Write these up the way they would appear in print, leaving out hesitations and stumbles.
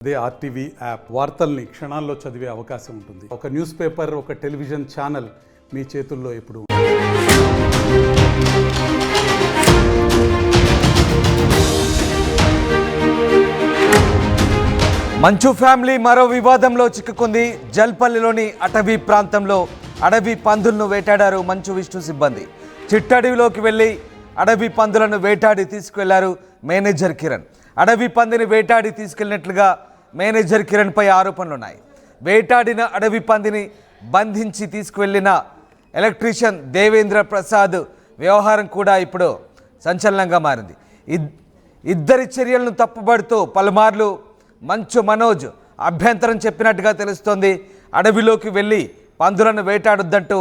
అదే RTV app వార్తల్ని క్షణాల్లో చదివే అవకాశం ఉంటుంది. ఒక న్యూస్ పేపర్, ఒక టెలివిజన్ ఛానల్ మీ చేతుల్లో ఎప్పుడు. మంచు ఫ్యామిలీ మరో వివాదంలో చిక్కుకుంది. జల్పల్లిలోని అటవీ ప్రాంతంలో అడవి పందులను వేటాడారు మంచు విష్ణు సిబ్బంది. చిట్టడవిలోకి వెళ్లి అడవి పందులను వేటాడి తీసుకువెళ్లారు మేనేజర్ కిరణ్. అడవి పందిని వేటాడి తీసుకెళ్లినట్లుగా మేనేజర్ కిరణ్పై ఆరోపణలున్నాయి. వేటాడిన అడవి పందిని బంధించి తీసుకువెళ్లిన ఎలక్ట్రీషియన్ దేవేంద్ర ప్రసాద్ వ్యవహారం కూడా ఇప్పుడు సంచలనంగా మారింది. ఇద్దరి చర్యలను తప్పుబడుతూ పలుమార్లు మంచు మనోజ్ అభ్యంతరం చెప్పినట్టుగా తెలుస్తోంది. అడవిలోకి వెళ్ళి పందులను వేటాడొద్దంటూ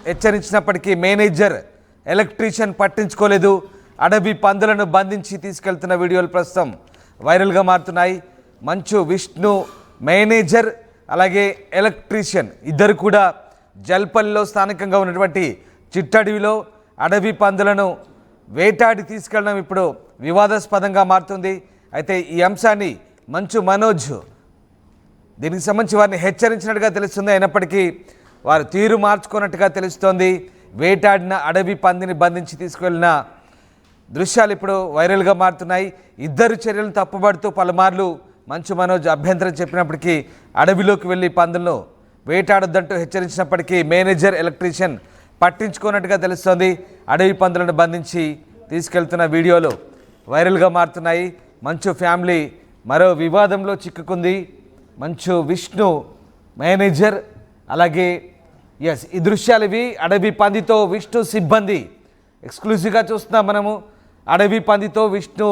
హెచ్చరించినప్పటికీ మేనేజర్ ఎలక్ట్రీషియన్ పట్టించుకోలేదు. అడవి పందులను బంధించి తీసుకెళ్తున్న వీడియోలు ప్రస్తుతం వైరల్గా మారుతున్నాయి. మంచు విష్ణు మేనేజర్ అలాగే ఎలక్ట్రీషియన్ ఇద్దరు కూడా జల్పల్లిలో స్థానికంగా ఉన్నటువంటి చిట్టడవిలో అడవి పందులను వేటాడి తీసుకెళ్ళడం ఇప్పుడు వివాదాస్పదంగా మారుతుంది. అయితే ఈ అంశాన్ని మంచు మనోజ్ దీనికి సంబంధించి వారిని హెచ్చరించినట్టుగా తెలుస్తుంది. అయినప్పటికీ వారు తీరు మార్చుకున్నట్టుగా తెలుస్తోంది. వేటాడిన అడవి పందిని బంధించి తీసుకువెళ్ళిన దృశ్యాలు ఇప్పుడు వైరల్గా మారుతున్నాయి. ఇద్దరు చర్యలను తప్పుబడుతూ పలుమార్లు మంచు మనోజ్ అభ్యంతరం చెప్పినప్పటికీ అడవిలోకి వెళ్ళి పందులను వేటాడొద్దంటూ హెచ్చరించినప్పటికీ మేనేజర్ ఎలక్ట్రీషియన్ పట్టించుకున్నట్టుగా తెలుస్తోంది. అడవి పందులను బంధించి తీసుకెళ్తున్న వీడియోలు వైరల్గా మారుతున్నాయి. మంచు ఫ్యామిలీ మరో వివాదంలో చిక్కుకుంది. మంచు విష్ణు మేనేజర్ అలాగే ఈ దృశ్యాలు ఇవి. అడవి పందితో విష్ణు సిబ్బంది ఎక్స్క్లూజివ్గా చూస్తున్నాం మనము. అడవి పందితో విష్ణు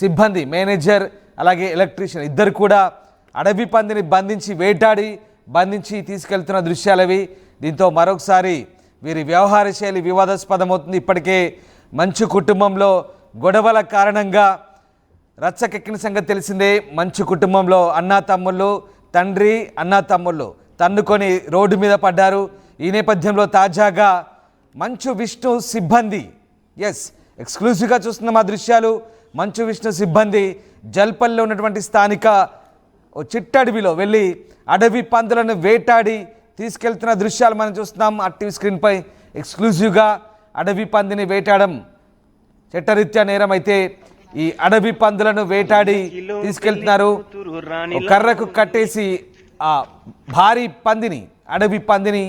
సిబ్బంది మేనేజర్ అలాగే ఎలక్ట్రీషియన్ ఇద్దరు కూడా అడవి పందిని బంధించి తీసుకెళ్తున్న దృశ్యాలవి. దీంతో మరొకసారి వీరి వ్యవహార శైలి వివాదాస్పదమవుతుంది. ఇప్పటికే మంచు కుటుంబంలో గొడవల కారణంగా రచ్చకెక్కిన సంగతి తెలిసిందే. మంచు కుటుంబంలో తండ్రి అన్నా తమ్ముళ్ళు తన్నుకొని రోడ్డు మీద పడ్డారు. ఈ నేపథ్యంలో తాజాగా మంచు విష్ణు సిబ్బంది ఎక్స్క్లూజివ్గా చూస్తున్న మా దృశ్యాలు. మంచు విష్ణు సిబ్బంది జల్పల్లిలో ఉన్నటువంటి స్థానిక చిట్టడవిలో వెళ్ళి అడవి పందులను వేటాడి తీసుకెళ్తున్న దృశ్యాలు మనం చూస్తున్నాం. ఆర్టీవీ స్క్రీన్పై ఎక్స్క్లూజివ్గా అడవి పందిని వేటాడడం చట్టరీత్యా నేరం. అయితే ఈ అడవి పందులను వేటాడి తీసుకెళ్తున్నారు. కర్రకు కట్టేసి ఆ భారీ అడవి పందిని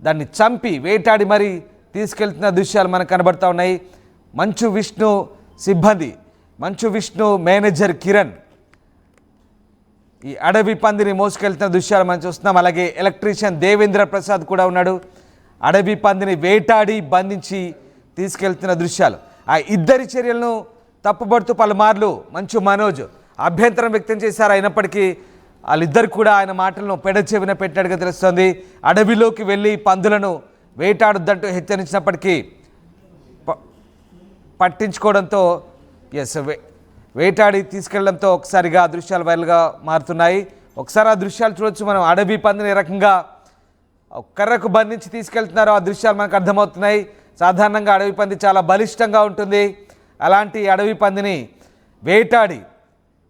దాన్ని చంపి వేటాడి మరి తీసుకెళ్తున్న దృశ్యాలు మనకు కనబడుతూ ఉన్నాయి. మంచు విష్ణు మేనేజర్ కిరణ్ ఈ అడవి పందిని మోసుకెళ్తున్న దృశ్యాలు మనం చూస్తున్నాం. అలాగే ఎలక్ట్రీషియన్ దేవేంద్ర ప్రసాద్ కూడా ఉన్నాడు. అడవి పందిని వేటాడి బంధించి తీసుకెళ్తున్న దృశ్యాలు. ఆ ఇద్దరి చర్యలను తప్పుబడుతూ పలుమార్లు మంచు మనోజ్ అభ్యంతరం వ్యక్తం చేశారు. అయినప్పటికీ వాళ్ళిద్దరు కూడా ఆయన మాటలను పెడచెవిన పెట్టినట్టుగా తెలుస్తోంది. అడవిలోకి వెళ్ళి పందులను వేటాడొద్దంటూ హెచ్చరించినప్పటికీ పట్టించుకోవడంతో వేటాడి తీసుకెళ్లడంతో ఒకసారిగా ఆ దృశ్యాలు వైరల్గా మారుతున్నాయి. ఒకసారి ఆ దృశ్యాలు చూడొచ్చు మనం. అడవి పందిని ఏ రకంగా కర్రకు బంధించి తీసుకెళ్తున్నారో ఆ దృశ్యాలు మనకు అర్థమవుతున్నాయి. సాధారణంగా అడవి పంది చాలా బలిష్టంగా ఉంటుంది. అలాంటి అడవి పందిని వేటాడి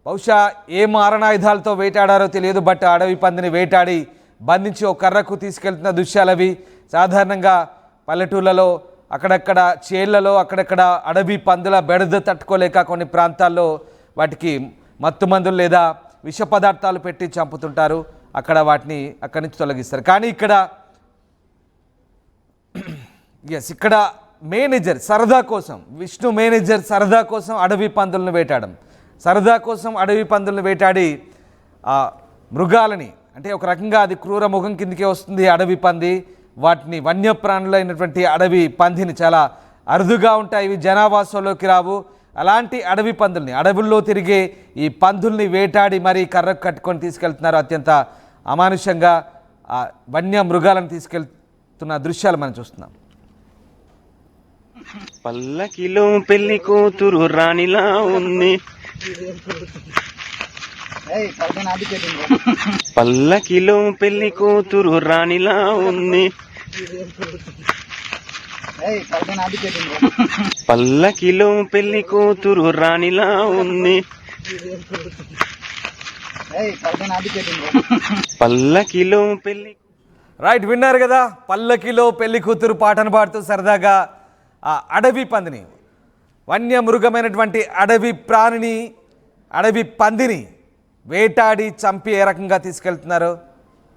బహుశా ఏ మారణాయుధాలతో వేటాడారో తెలియదు, బట్ అడవి పందిని వేటాడి బంధించి ఒక కర్రకు తీసుకెళ్తున్న దృశ్యాలు అవి. సాధారణంగా పల్లెటూళ్ళలో అక్కడక్కడ చేళ్లలో అక్కడక్కడ అడవి పందుల బెడద తట్టుకోలేక కొన్ని ప్రాంతాల్లో వాటికి మత్తు మందులు లేదా విష పదార్థాలు పెట్టి చంపుతుంటారు. వాటిని అక్కడి నుంచి తొలగిస్తారు. కానీ ఇక్కడ మేనేజర్ సరదా కోసం విష్ణు మేనేజర్ సరదా కోసం అడవి పందులను వేటాడి ఆ మృగాలని, అంటే ఒక రకంగా అది క్రూర ముఖం కిందకే వస్తుంది అడవి పంది. వాటిని వన్యప్రాణులైనటువంటి అడవి పందిని చాలా అరుదుగా ఉంటాయి, ఇవి జనావాసంలోకి రావు. అలాంటి అడవి పందుల్ని, అడవుల్లో తిరిగే ఈ పందుల్ని వేటాడి మరీ కర్రకు కట్టుకొని తీసుకెళ్తున్నారు. అత్యంత అమానుషంగా వన్య మృగాలను తీసుకెళ్తున్న దృశ్యాలు మనం చూస్తున్నాం. పల్లకిలో పెళ్లి కూతురు రాణిలా ఉంది, పల్లకిలో పెళ్లి కూతురు రాణిలా ఉంది, పల్లకిలో పెళ్లి కూతురు రాణిలా ఉంది. పల్లకిలో పెళ్లి రైట్, విన్నారు కదా, పల్లకిలో పెళ్లి కూతురు పాటను పాడుతూ సరదాగా ఆ అడవి పందిని, వన్యమృగమైనటువంటి అడవి ప్రాణిని, అడవి పందిని వేటాడి చంపి ఏ రకంగా తీసుకెళ్తున్నారు,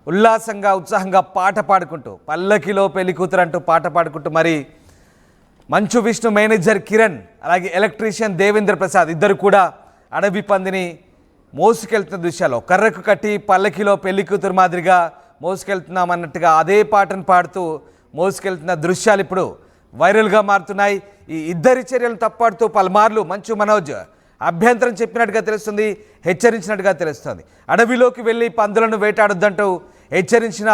ఉల్లాసంగా ఉత్సాహంగా పాట పాడుకుంటూ, పల్లకిలో పెళ్లి కూతురు అంటూ పాట పాడుకుంటూ, మరి మంచు విష్ణు మేనేజర్ కిరణ్ అలాగే ఎలక్ట్రీషియన్ దేవేంద్ర ప్రసాద్ ఇద్దరు కూడా అడవి పందిని మోసుకెళ్తున్న దృశ్యాలు, కర్రకు కట్టి పల్లకిలో పెళ్లి కూతురు మాదిరిగా మోసుకెళ్తున్నామన్నట్టుగా అదే పాటను పాడుతూ మోసుకెళ్తున్న దృశ్యాలు ఇప్పుడు వైరల్గా మారుతున్నాయి. ఈ ఇద్దరి చర్యలను తప్పాడుతూ పలుమార్లు మంచు మనోజ్ అభ్యంతరం చెప్పినట్టుగా తెలుస్తుంది, హెచ్చరించినట్టుగా తెలుస్తుంది. అడవిలోకి వెళ్ళి పందులను వేటాడొద్దంటూ హెచ్చరించిన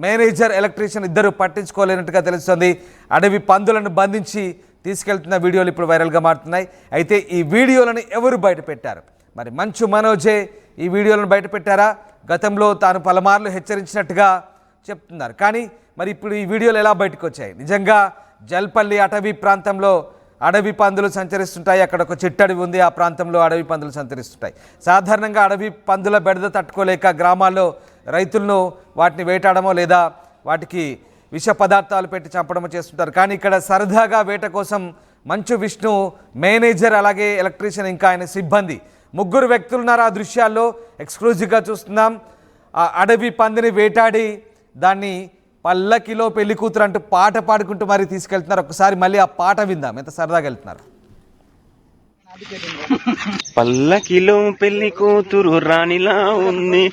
మేనేజర్ ఎలక్ట్రీషియన్ ఇద్దరు పట్టించుకోలేనట్టుగా తెలుస్తుంది. అడవి పందులను బంధించి తీసుకెళ్తున్న వీడియోలు ఇప్పుడు వైరల్గా మారుతున్నాయి. అయితే ఈ వీడియోలను ఎవరు బయట పెట్టారు? మరి మంచు మనోజే ఈ వీడియోలను బయట పెట్టారా? గతంలో తాను పలుమార్లు హెచ్చరించినట్టుగా చెప్తున్నారు. కానీ మరి ఇప్పుడు ఈ వీడియోలు ఎలా బయటకు వచ్చాయి? నిజంగా జల్పల్లి అటవీ ప్రాంతంలో అడవి పందులు సంచరిస్తుంటాయి. అక్కడ ఒక చిట్టడవి ఉంది, ఆ ప్రాంతంలో అడవి పందులు సంచరిస్తుంటాయి. సాధారణంగా అడవి పందుల బెడద తట్టుకోలేక గ్రామాల్లో రైతులను వాటిని వేటాడమో లేదా వాటికి విష పదార్థాలు పెట్టి చంపడమో చేస్తుంటారు. కానీ ఇక్కడ సరదాగా వేట కోసం మంచు విష్ణు మేనేజర్ అలాగే ఎలక్ట్రీషియన్ ఇంకా ఆయన సిబ్బంది ముగ్గురు వ్యక్తులు ఉన్నారు ఆ దృశ్యాల్లో. ఎక్స్క్లూజివ్గా చూస్తున్నాం. ఆ అడవి పందిని వేటాడి దాన్ని పల్లకిలో పెళ్లి కూతురు అంటూ పాట పాడుకుంటూ మరీ తీసుకెళ్తున్నారు. ఒకసారి మళ్ళీ ఆ పాట విందాం, ఎంత సరదాగా వెళ్తున్నారు. పల్లకిలో పెళ్లి కూతురు రాణిలా ఉంది,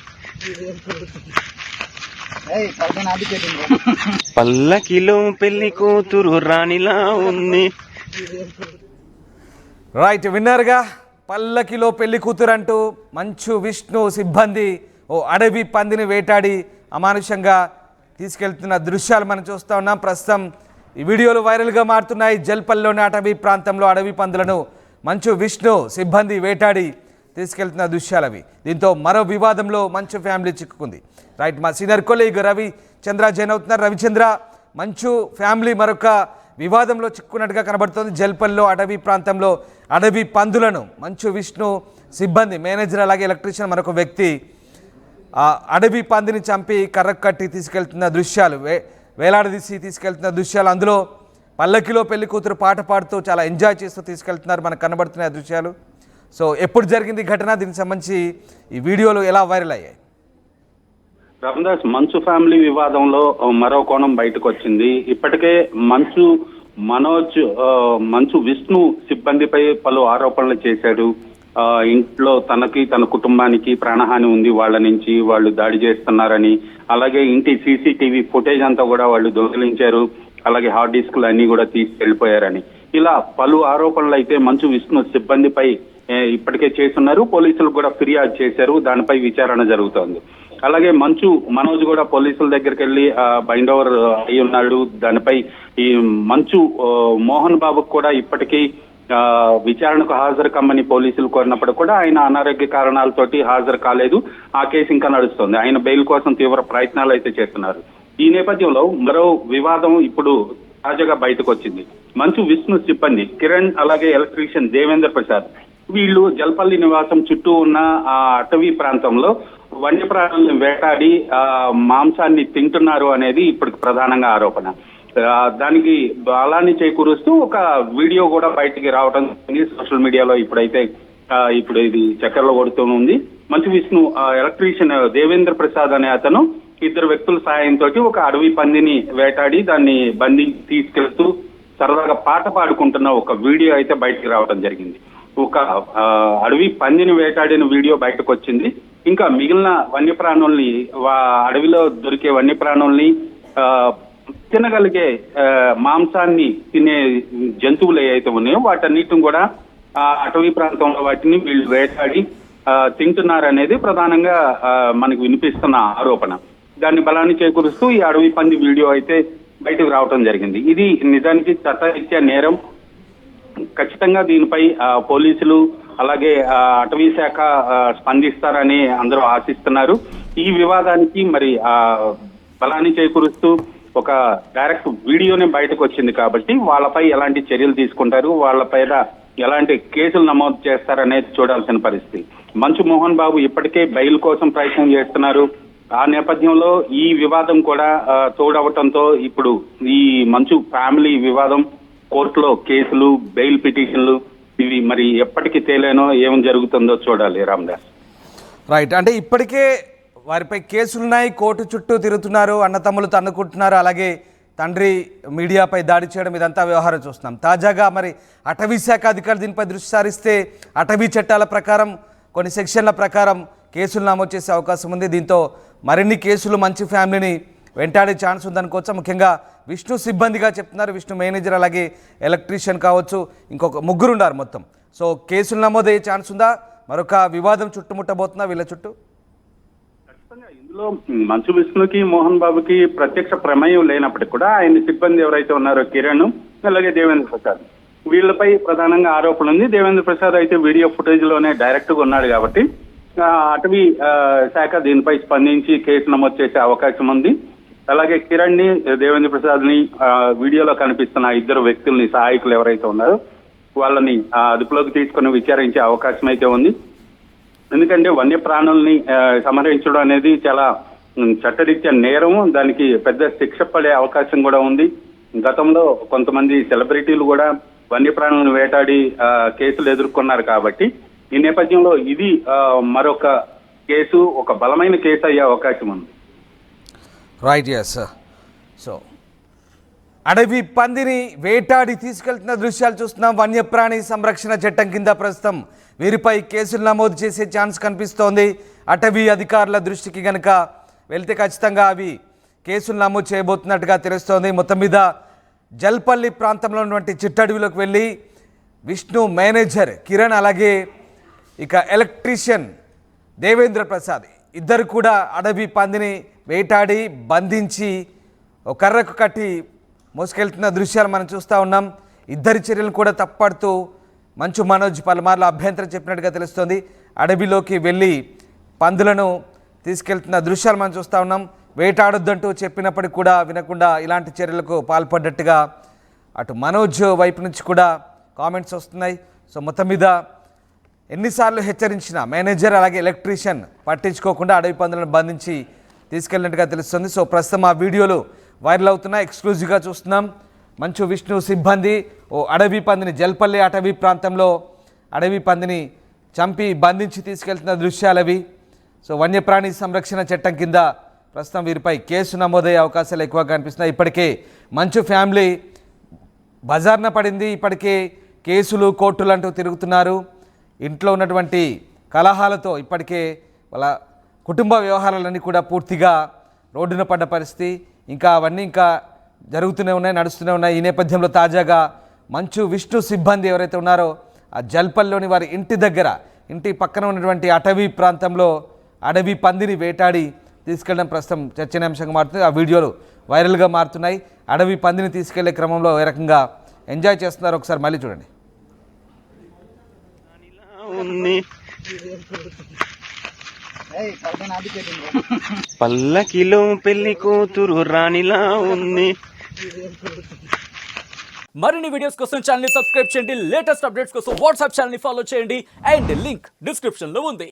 పల్లకిలో పెళ్లి కూతురు రాణిలా ఉంది. రైట్, విన్నారుగా, పల్లకిలో పెళ్లి కూతురు అంటూ మంచు విష్ణు సిబ్బంది ఓ అడవి పందిని వేటాడి అమానుషంగా తీసుకెళ్తున్న దృశ్యాలు మనం చూస్తూ ఉన్నాం. ప్రస్తుతం ఈ వీడియోలు వైరల్గా మారుతున్నాయి. జల్పల్లిలోని అటవీ ప్రాంతంలో అడవి పందులను మంచు విష్ణు సిబ్బంది వేటాడి తీసుకెళ్తున్న దృశ్యాలు అవి. దీంతో మరో వివాదంలో మంచు ఫ్యామిలీ చిక్కుకుంది. రైట్, మా సీనియర్ కొలీగ్ రవిచంద్ర జాయిన్ అవుతున్నారు. రవిచంద్ర, మంచు ఫ్యామిలీ మరొక వివాదంలో చిక్కుకున్నట్టుగా కనబడుతోంది. జల్పల్లిలో అటవీ ప్రాంతంలో అడవి పందులను మంచు విష్ణు సిబ్బంది మేనేజర్ అలాగే ఎలక్ట్రీషియన్ మరొక వ్యక్తి ఆ అడవి పందిని చంపి కర్రకు కట్టి తీసుకెళ్తున్న దృశ్యాలు, వేలాడదీసి తీసుకెళ్తున్న దృశ్యాలు, అందులో పల్లకిలో పెళ్లి కూతురు పాట పాడుతూ చాలా ఎంజాయ్ చేస్తూ తీసుకెళ్తున్నారు. మనకు కనబడుతున్నాయి ఆ దృశ్యాలు. సో ఎప్పుడు జరిగింది ఘటన? దీనికి సంబంధించి ఈ వీడియోలు ఎలా వైరల్ అయ్యాయి? రామదాస్, మంచు ఫ్యామిలీ వివాదంలో మరో కోణం బయటకు వచ్చింది. ఇప్పటికే మంచు విష్ణు సిబ్బందిపై పలు ఆరోపణలు చేశాడు. ఇంట్లో తనకి తన కుటుంబానికి ప్రాణహాని ఉంది, వాళ్ళ నుంచి వాళ్ళు దాడి చేస్తున్నారని, అలాగే ఇంటి సీసీటీవీ ఫుటేజ్ అంతా కూడా వాళ్ళు దొంగిలించారు, అలాగే హార్డ్ డిస్క్లు అన్ని కూడా తీసుకెళ్లిపోయారని, ఇలా పలు ఆరోపణలు అయితే మంచు విష్ణు సిబ్బందిపై ఇప్పటికే చేస్తున్నారు. పోలీసులు కూడా ఫిర్యాదు చేశారు, దానిపై విచారణ జరుగుతోంది. అలాగే మంచు మనోజ్ కూడా పోలీసుల దగ్గరికి వెళ్ళి బైండ్ ఓవర్ అయి ఉన్నాడు. దానిపై ఈ మంచు మోహన్ బాబుకు కూడా ఇప్పటికీ విచారణకు హాజరు కమ్మని పోలీసులు కోరినప్పుడు కూడా ఆయన అనారోగ్య కారణాలతోటి హాజరు కాలేదు. ఆ కేసు ఇంకా నడుస్తుంది. ఆయన బెయిల్ కోసం తీవ్ర ప్రయత్నాలు అయితే చేస్తున్నారు. ఈ నేపథ్యంలో మరో వివాదం ఇప్పుడు తాజాగా బయటకు వచ్చింది. మంచు విష్ణు సిబ్బంది కిరణ్ అలాగే ఎలక్ట్రీషియన్ దేవేంద్ర ప్రసాద్ వీళ్ళు జల్పల్లి నివాసం చుట్టూ ఉన్న ఆ అటవీ ప్రాంతంలో వన్యప్రాణులను వేటాడి మాంసాన్ని తింటున్నారు అనేది ఇప్పుడు ప్రధానంగా ఆరోపణ. దానికి బలాన్ని చేకూరుస్తూ ఒక వీడియో కూడా బయటికి రావడం సోషల్ మీడియాలో ఇప్పుడు ఇది చక్కర్లో కొడుతూ ఉంది. మంచు విష్ణు ఎలక్ట్రీషియన్ దేవేంద్ర ప్రసాద్ అనే అతను ఇద్దరు వ్యక్తుల సాయంతో ఒక అడవి పందిని వేటాడి దాన్ని బంధించి తీసుకెళ్తూ సరదాగా పాట పాడుకుంటున్న ఒక వీడియో అయితే బయటికి రావడం జరిగింది. ఒక అడవి పందిని వేటాడిన వీడియో బయటకు వచ్చింది. ఇంకా మిగిలిన వన్యప్రాణుల్ని అడవిలో దొరికే వన్యప్రాణుల్ని తినగలిగే మాంసాన్ని తినే జంతువులు ఏవైతే ఉన్నాయో వాటన్నిటిని కూడా అటవీ ప్రాంతంలో వాటిని వీళ్ళు వేటాడి తింటున్నారనేది ప్రధానంగా మనకు వినిపిస్తున్న ఆరోపణ. దాన్ని బలాన్ని చేకూరుస్తూ ఈ అడవి పంది వీడియో అయితే బయటకు రావడం జరిగింది. ఇది నిజానికి చట్టరీత్యా నేరం. ఖచ్చితంగా దీనిపై పోలీసులు అలాగే అటవీ శాఖ స్పందిస్తారని అందరూ ఆశిస్తున్నారు. ఈ వివాదానికి మరి బలాన్ని చేకూరుస్తూ ఒక డైరెక్ట్ వీడియోనే బయటకు వచ్చింది కాబట్టి వాళ్ళపై ఎలాంటి చర్యలు తీసుకుంటారు, వాళ్ళపైన ఎలాంటి కేసులు నమోదు చేస్తారనేది చూడాల్సిన పరిస్థితి. మంచు మోహన్ బాబు ఇప్పటికే బెయిల్ కోసం ప్రయత్నం చేస్తున్నారు. ఆ నేపథ్యంలో ఈ వివాదం కూడా తోడవటంతో ఇప్పుడు ఈ మంచు ఫ్యామిలీ వివాదం కోర్టులో కేసులు, బెయిల్ పిటిషన్లు ఇవి మరి ఎప్పటికి తేలేనో ఏం జరుగుతుందో చూడాలి రామదాస్. రైట్, అంటే ఇప్పటికే వారిపై కేసులున్నాయి, కోర్టు చుట్టూ తిరుగుతున్నారు, అన్నతమ్ములు తన్నుకుంటున్నారు, అలాగే తండ్రి మీడియాపై దాడి చేయడం, ఇదంతా వ్యవహారం చూస్తున్నాం. తాజాగా మరి అటవీ శాఖ అధికారులు దీనిపై దృష్టి సారిస్తే అటవీ చట్టాల ప్రకారం కొన్ని సెక్షన్ల ప్రకారం కేసులు నమోదు చేసే అవకాశం ఉంది. దీంతో మరిన్ని కేసులు మంచి ఫ్యామిలీని వెంటాడే ఛాన్స్ ఉందనుకోవచ్చు. ముఖ్యంగా విష్ణు సిబ్బందిగా చెప్తున్నారు, విష్ణు మేనేజర్ అలాగే ఎలక్ట్రీషియన్ కావచ్చు, ఇంకొక ముగ్గురు ఉన్నారు మొత్తం. సో కేసులు నమోదయ్యే ఛాన్స్ ఉందా? మరొక వివాదం చుట్టుముట్టబోతుందా వీళ్ళ చుట్టూ? ఇందులో మంచు విష్ణుకి, మోహన్ బాబుకి ప్రత్యక్ష ప్రమేయం లేనప్పటికీ కూడా ఆయన సిబ్బంది ఎవరైతే ఉన్నారో కిరణ్ అలాగే దేవేంద్ర ప్రసాద్, వీళ్ళపై ప్రధానంగా ఆరోపణ ఉంది. దేవేంద్ర ప్రసాద్ అయితే వీడియో ఫుటేజ్ లోనే డైరెక్ట్ గా ఉన్నాడు కాబట్టి అటవీ శాఖ దీనిపై స్పందించి కేసు నమోదు చేసే అవకాశం ఉంది. అలాగే కిరణ్ ని, దేవేంద్ర ప్రసాద్ ని, వీడియోలో కనిపిస్తున్న ఇద్దరు వ్యక్తుల్ని, సహాయకులు ఎవరైతే ఉన్నారో వాళ్ళని అదుపులోకి తీసుకుని విచారించే అవకాశం అయితే ఉంది. ఎందుకంటే వన్యప్రాణుల్ని సంహరించడం అనేది చాలా చట్టరీత్యా నేరం, దానికి పెద్ద శిక్ష పడే అవకాశం కూడా ఉంది. గతంలో కొంతమంది సెలబ్రిటీలు కూడా వన్యప్రాణులను వేటాడి కేసులు ఎదుర్కొన్నారు కాబట్టి ఈ నేపథ్యంలో ఇది మరొక కేసు, ఒక బలమైన కేసు అయ్యే అవకాశం ఉంది. Right, yes. సో అడవి పందిని వేటాడి తీసుకెళ్తున్న దృశ్యాలు చూస్తున్నాం. వన్యప్రాణి సంరక్షణ చట్టం కింద ప్రస్తుతం వీరిపై కేసులు నమోదు చేసే ఛాన్స్ కనిపిస్తోంది. అటవీ అధికారుల దృష్టికి కనుక వెళ్తే ఖచ్చితంగా అవి కేసులు నమోదు చేయబోతున్నట్టుగా తెలుస్తోంది. మొత్తం మీద జల్పల్లి ప్రాంతంలో ఉన్నటువంటి చిట్టడవిలోకి వెళ్ళి విష్ణు మేనేజర్ కిరణ్ అలాగే ఇక ఎలక్ట్రీషియన్ దేవేంద్ర ప్రసాద్ ఇద్దరు కూడా అడవి పందిని వేటాడి బంధించి ఒక కర్రకు కట్టి మోసుకెళ్తున్న దృశ్యాలు మనం చూస్తూ ఉన్నాం. ఇద్దరి చర్యలను కూడా తప్పడుతూ మంచు మనోజ్ పలుమార్లు అభ్యంతరం చెప్పినట్టుగా తెలుస్తోంది. అడవిలోకి వెళ్ళి పందులను తీసుకెళ్తున్న దృశ్యాలు మనం చూస్తూ ఉన్నాం. వేటాడొద్దంటూ చెప్పినప్పటికీ కూడా వినకుండా ఇలాంటి చర్యలకు పాల్పడ్డట్టుగా అటు మనోజ్ వైపు నుంచి కూడా కామెంట్స్ వస్తున్నాయి. సో మొత్తం మీద ఎన్నిసార్లు హెచ్చరించిన మేనేజర్ అలాగే ఎలక్ట్రీషియన్ పట్టించుకోకుండా అడవి పందులను బంధించి తీసుకెళ్ళినట్టుగా తెలుస్తుంది. సో ప్రస్తుతం ఆ వీడియోలు వైరల్ అవుతున్నాయి, ఎక్స్క్లూజివ్గా చూస్తున్నాం. మంచు విష్ణు సిబ్బంది ఓ అడవి పందిని, జల్పల్లి అటవీ ప్రాంతంలో అడవి పందిని చంపి బంధించి తీసుకెళ్తున్న దృశ్యాలు అవి. సో వన్యప్రాణి సంరక్షణ చట్టం కింద ప్రస్తుతం వీరిపై కేసు నమోదయ్యే అవకాశాలు ఎక్కువగా కనిపిస్తున్నాయి. ఇప్పటికే మంచు ఫ్యామిలీ బజార్న పడింది, ఇప్పటికే కేసులు, కోర్టులు అంటూ తిరుగుతున్నారు. ఇంట్లో ఉన్నటువంటి కలహాలతో ఇప్పటికే వాళ్ళ కుటుంబ వ్యవహారాలన్నీ కూడా పూర్తిగా రోడ్డున పడ్డ పరిస్థితి. ఇంకా అవన్నీ ఇంకా జరుగుతూనే ఉన్నాయి, నడుస్తూనే ఉన్నాయి. ఈ నేపథ్యంలో తాజాగా మంచు విష్ణు సిబ్బంది ఎవరైతే ఉన్నారో ఆ జల్పల్లిలోని వారి ఇంటి దగ్గర, ఇంటి పక్కన ఉన్నటువంటి అటవీ ప్రాంతంలో అడవి పందిని వేటాడి తీసుకెళ్ళడం ప్రస్తుతం చర్చనీయాంశంగా మారుతుంది. ఆ వీడియోలు వైరల్గా మారుతున్నాయి. అడవి పందిని తీసుకెళ్లే క్రమంలో ఏ రకంగా ఎంజాయ్ చేస్తున్నారు ఒకసారి మళ్ళీ చూడండి. పల్లకిలో పెళ్లి కూతురు రాణిలా ఉంది. మరిన్ని వీడియోస్ కోసం ఛానల్ ని సబ్స్క్రైబ్ చేయండి. లేటెస్ట్ అప్డేట్స్ కోసం వాట్సాప్ ఛానల్ ని ఫాలో చేయండి. అండ్ లింక్ డిస్క్రిప్షన్ లో ఉంది.